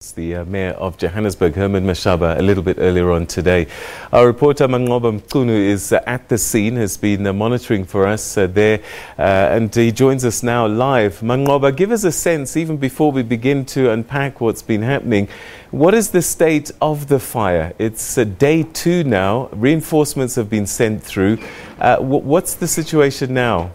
The Mayor of Johannesburg, Manqoba, a little bit earlier on today. Our reporter Manqoba Mchunu is at the scene, has been monitoring for us there, and he joins us now live. Manqoba, give us a sense, even before we begin to unpack what's been happening, what is the state of the fire? It's day 2 now, reinforcements have been sent through. What's the situation now?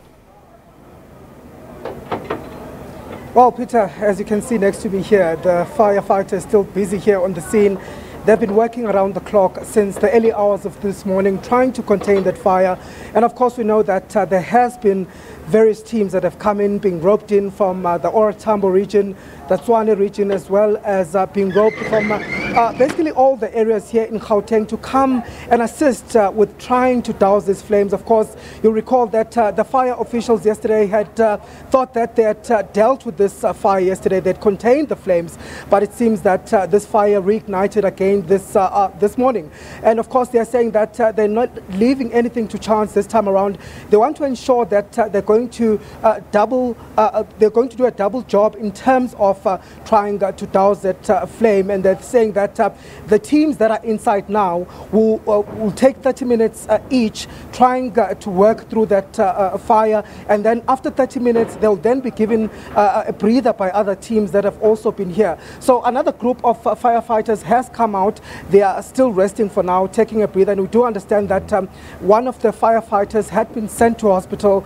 Well, Peter, as you can see next to me here, the firefighters are still busy here on the scene. They've been working around the clock since the early hours of this morning, trying to contain that fire. And of course, we know that there has been various teams that have come in, being roped in from the Ora Tambo region, the Tshwane region, as well as being roped from basically all the areas here in Gauteng to come and assist with trying to douse these flames. Of course, you'll recall that the fire officials yesterday had thought that they had dealt with this fire yesterday, they'd contained the flames, but it seems that this fire reignited again this morning. And of course, they're saying that they're not leaving anything to chance this time around. They want to ensure that they're going to do a double job in terms of trying to douse that flame. And they're saying that the teams that are inside now will take 30 minutes each trying to work through that fire, and then after 30 minutes they'll then be given a breather by other teams that have also been here. So another group of firefighters has come out. They are still resting for now, taking a breather, and we do understand that one of the firefighters had been sent to hospital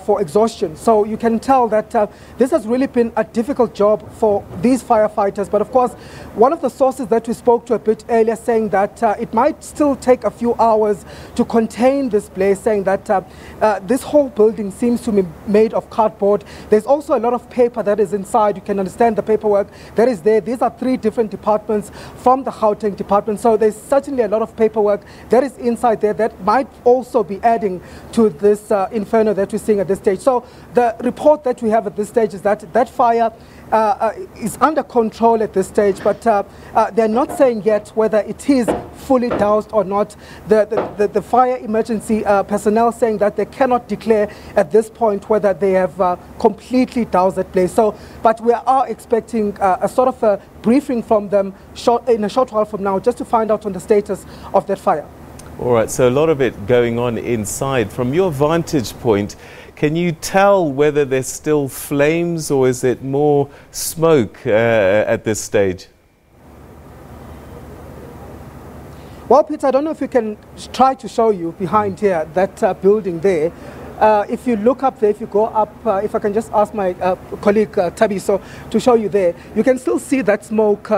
for exhaustion. So you can tell that this has really been a difficult job for these firefighters. But of course, one of the sources that we spoke to a bit earlier saying that it might still take a few hours to contain this blaze, saying that this whole building seems to be made of cardboard. There's also a lot of paper that is inside. You can understand the paperwork that is there. These are 3 different departments from the Gauteng department. So there's certainly a lot of paperwork that is inside there that might also be adding to this inferno that we're seeing at this stage. So the report that we have at this stage is that that fire is under control at this stage, but they're not saying yet whether it is fully doused or not. The fire emergency personnel saying that they cannot declare at this point whether they have completely doused that place. So, but we are expecting a sort of a briefing from them in a short while from now, just to find out on the status of that fire. All right, so a lot of it going on inside. From your vantage point, can you tell whether there's still flames or is it more smoke at this stage? Well, Peter, I don't know if we can try to show you behind here, that building there. If you look up there, if you go up, if I can just ask my colleague Tabiso to show you there, you can still see that smoke.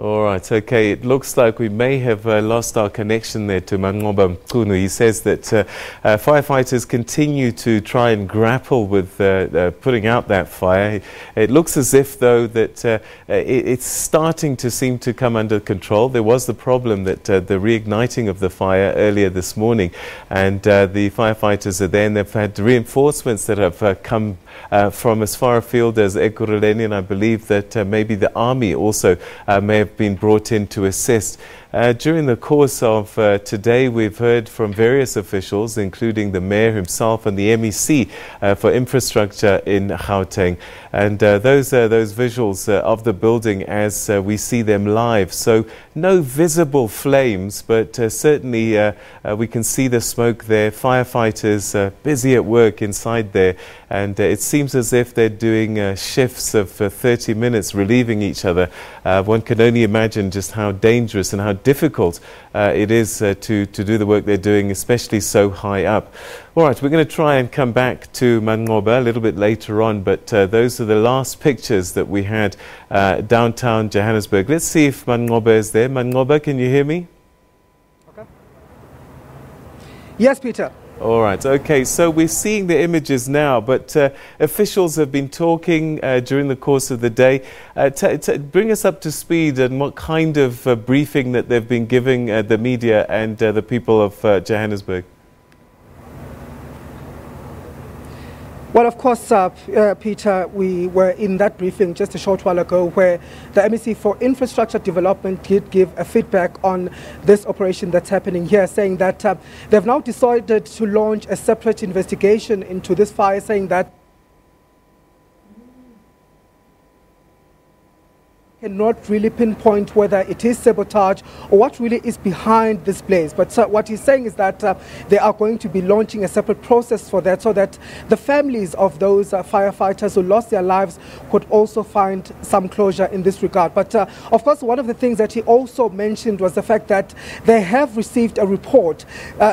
All right, okay, it looks like we may have lost our connection there to Manqoba Mchunu. He says that firefighters continue to try and grapple with putting out that fire. It looks as if, though, that it's starting to seem to come under control. There was the problem that the reigniting of the fire earlier this morning, and the firefighters are there, and they've had reinforcements that have come from as far afield as Ekurhuleni, and I believe that maybe the army also may have been brought in to assist. During the course of today, we've heard from various officials, including the mayor himself and the MEC for infrastructure in Gauteng. And those visuals of the building as we see them live. So no visible flames, but certainly we can see the smoke there. Firefighters busy at work inside there. And it seems as if they're doing shifts of 30 minutes, relieving each other. One can only imagine just how dangerous and how difficult it is to do the work they're doing, especially so high up. All right, we're going to try and come back to Manqoba a little bit later on, but those are the last pictures that we had downtown Johannesburg. Let's see if Manqoba is there. Manqoba, can you hear me? Okay. Yes, Peter. All right, okay, so we're seeing the images now, but officials have been talking during the course of the day. Bring us up to speed on what kind of briefing that they've been giving the media and the people of Johannesburg. Well, of course, Peter, we were in that briefing just a short while ago where the MEC for Infrastructure Development did give a feedback on this operation that's happening here, saying that they've now decided to launch a separate investigation into this fire, saying that cannot really pinpoint whether it is sabotage or what really is behind this blaze. But what he's saying is that they are going to be launching a separate process for that, so that the families of those firefighters who lost their lives could also find some closure in this regard. But of course, one of the things that he also mentioned was the fact that they have received a report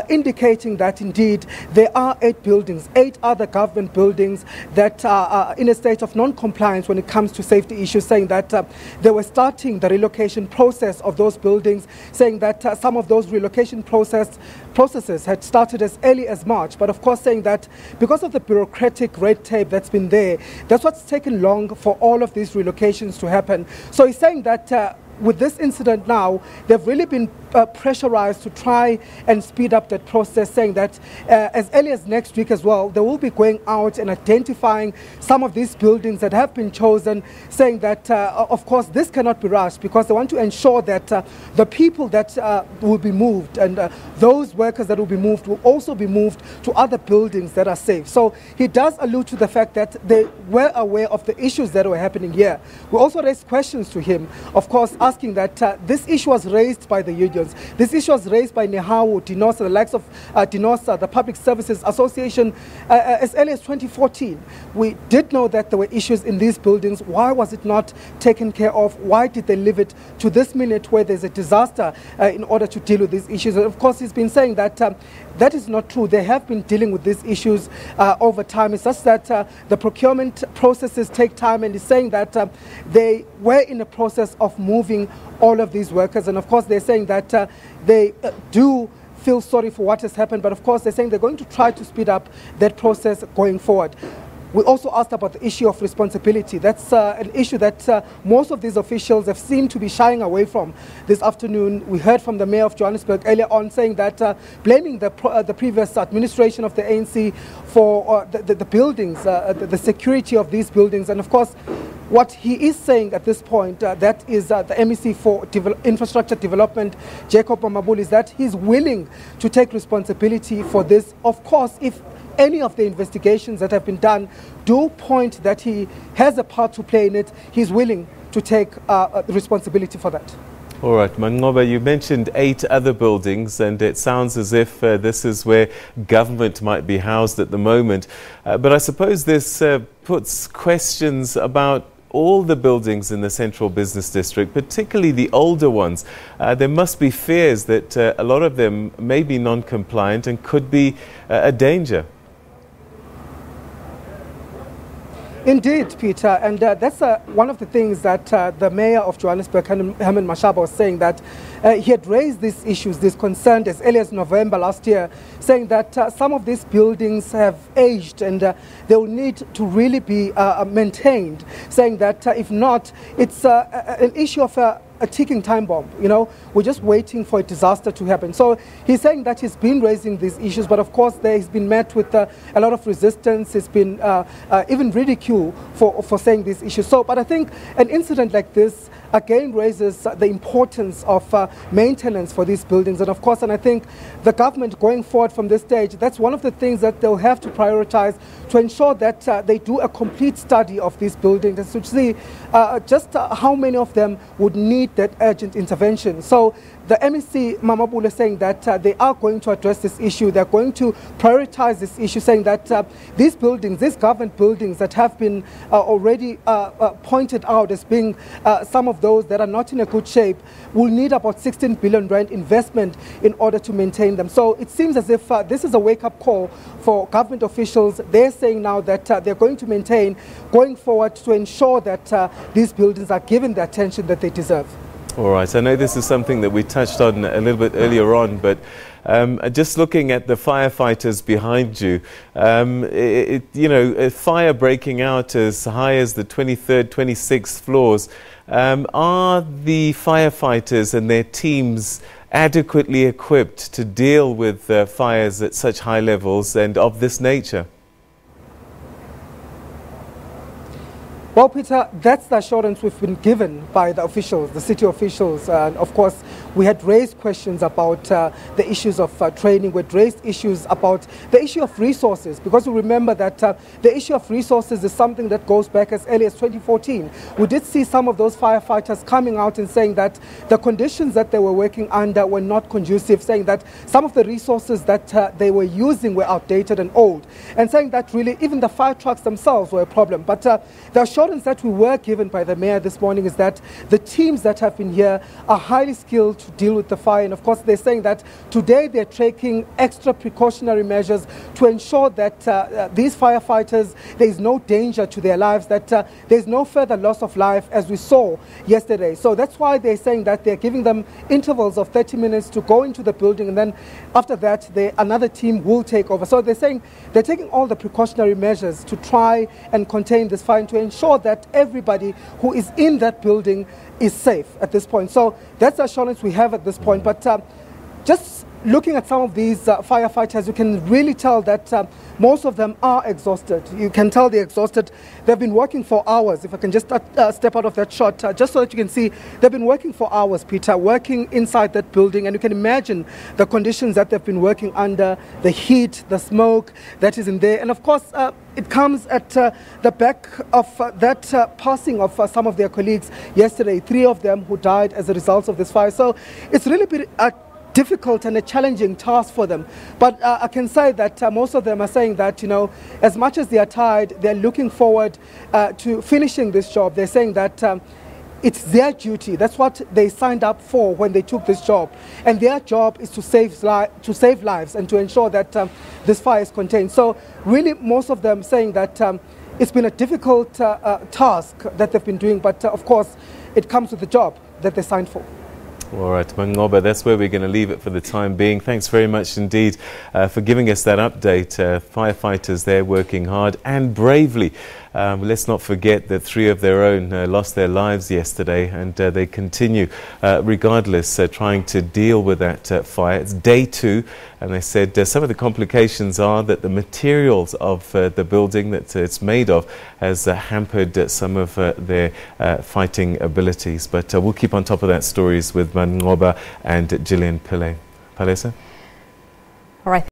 indicating that indeed there are 8 buildings, 8 other government buildings that are in a state of non-compliance when it comes to safety issues, saying that they were starting the relocation process of those buildings, saying that some of those relocation processes had started as early as March, but of course saying that because of the bureaucratic red tape that's been there, that's what's taken long for all of these relocations to happen. So he's saying that with this incident now, they've really been pressurized to try and speed up that process, saying that as early as next week as well, they will be going out and identifying some of these buildings that have been chosen, saying that, of course, this cannot be rushed because they want to ensure that the people that will be moved and those workers that will be moved will also be moved to other buildings that are safe. So he does allude to the fact that they were aware of the issues that were happening here. We also raised questions to him, of course, asking that this issue was raised by the unions. This issue was raised by Nehawu, Dinosa, the likes of Dinosa, the Public Services Association, as early as 2014. We did know that there were issues in these buildings. Why was it not taken care of? Why did they leave it to this minute where there's a disaster in order to deal with these issues? And of course, he's been saying that that is not true. They have been dealing with these issues over time. It's just that the procurement processes take time, and he's saying that they were in the process of moving all of these workers. And of course, they're saying that they do feel sorry for what has happened, but of course, they're saying they're going to try to speed up that process going forward. We also asked about the issue of responsibility. That's an issue that most of these officials have seemed to be shying away from. This afternoon, we heard from the mayor of Johannesburg earlier on saying that blaming the previous administration of the ANC for the buildings, the security of these buildings. And of course, what he is saying at this point, that is the MEC for Infrastructure Development, Jacob Mamabul, is that he's willing to take responsibility for this. Of course, if any of the investigations that have been done do point that he has a part to play in it, he's willing to take responsibility for that. All right, Manqoba, you mentioned 8 other buildings, and it sounds as if this is where government might be housed at the moment. But I suppose this puts questions about all the buildings in the Central Business District, particularly the older ones. There must be fears that a lot of them may be non-compliant and could be a danger. Indeed, Peter, and that's one of the things that the mayor of Johannesburg, Herman Mashaba, was saying, that he had raised these issues, this concern, as early as November last year, saying that some of these buildings have aged and they will need to really be maintained, saying that if not, it's an issue of a ticking time bomb. You know, we're just waiting for a disaster to happen. So he's saying that he's been raising these issues, but of course he's been met with a lot of resistance. He's been even ridiculed for saying these issues. So, but I think an incident like this again raises the importance of maintenance for these buildings. And of course, and I think the government going forward from this stage, that's one of the things that they'll have to prioritize to ensure that they do a complete study of these buildings and to see just how many of them would need that urgent intervention. So the MEC Mamabule is saying that they are going to address this issue. They're going to prioritize this issue, saying that these buildings, these government buildings that have been already pointed out as being some of those that are not in a good shape, will need about 16 billion rand investment in order to maintain them. So it seems as if this is a wake-up call for government officials. They're saying now that they're going to maintain going forward to ensure that these buildings are given the attention that they deserve. All right, I know this is something that we touched on a little bit earlier on, but just looking at the firefighters behind you, you know, a fire breaking out as high as the 23rd, 26th floors. Are the firefighters and their teams adequately equipped to deal with fires at such high levels and of this nature? Well, Peter, that's the assurance we've been given by the officials, the city officials. And of course, we had raised questions about the issues of training. We had raised issues about the issue of resources, because we remember that the issue of resources is something that goes back as early as 2014. We did see some of those firefighters coming out and saying that the conditions that they were working under were not conducive, saying that some of the resources that they were using were outdated and old, and saying that really even the fire trucks themselves were a problem. But the assurance that we were given by the mayor this morning is that the teams that have been here are highly skilled to deal with the fire, and of course they're saying that today they're taking extra precautionary measures to ensure that these firefighters, there is no danger to their lives, that there's no further loss of life as we saw yesterday. So that's why they're saying that they're giving them intervals of 30 minutes to go into the building, and then after that another team will take over. So they're saying they're taking all the precautionary measures to try and contain this fire and to ensure that everybody who is in that building is safe at this point. So that's the assurance we have at this point. But just looking at some of these firefighters, you can really tell that most of them are exhausted. You can tell they're exhausted. They've been working for hours. If I can just step out of that shot, just so that you can see, they've been working for hours, Peter, working inside that building. And you can imagine the conditions that they've been working under, the heat, the smoke that is in there. And of course, it comes at the back of that passing of some of their colleagues yesterday, 3 of them who died as a result of this fire. So it's really been difficult and a challenging task for them. But I can say that most of them are saying that, you know, as much as they are tired, they're looking forward to finishing this job. They're saying that it's their duty. That's what they signed up for when they took this job. And their job is to save lives and to ensure that this fire is contained. So really most of them saying that it's been a difficult task that they've been doing, but of course it comes with the job that they signed for. All right, Manqoba, that's where we're going to leave it for the time being. Thanks very much indeed for giving us that update. Firefighters there working hard and bravely. Let's not forget that 3 of their own lost their lives yesterday, and they continue, regardless, trying to deal with that fire. It's day 2, and they said some of the complications are that the materials of the building that it's made of has hampered some of their fighting abilities. But we'll keep on top of that stories with Manqoba and Gillian Pillay. Palesa? All right.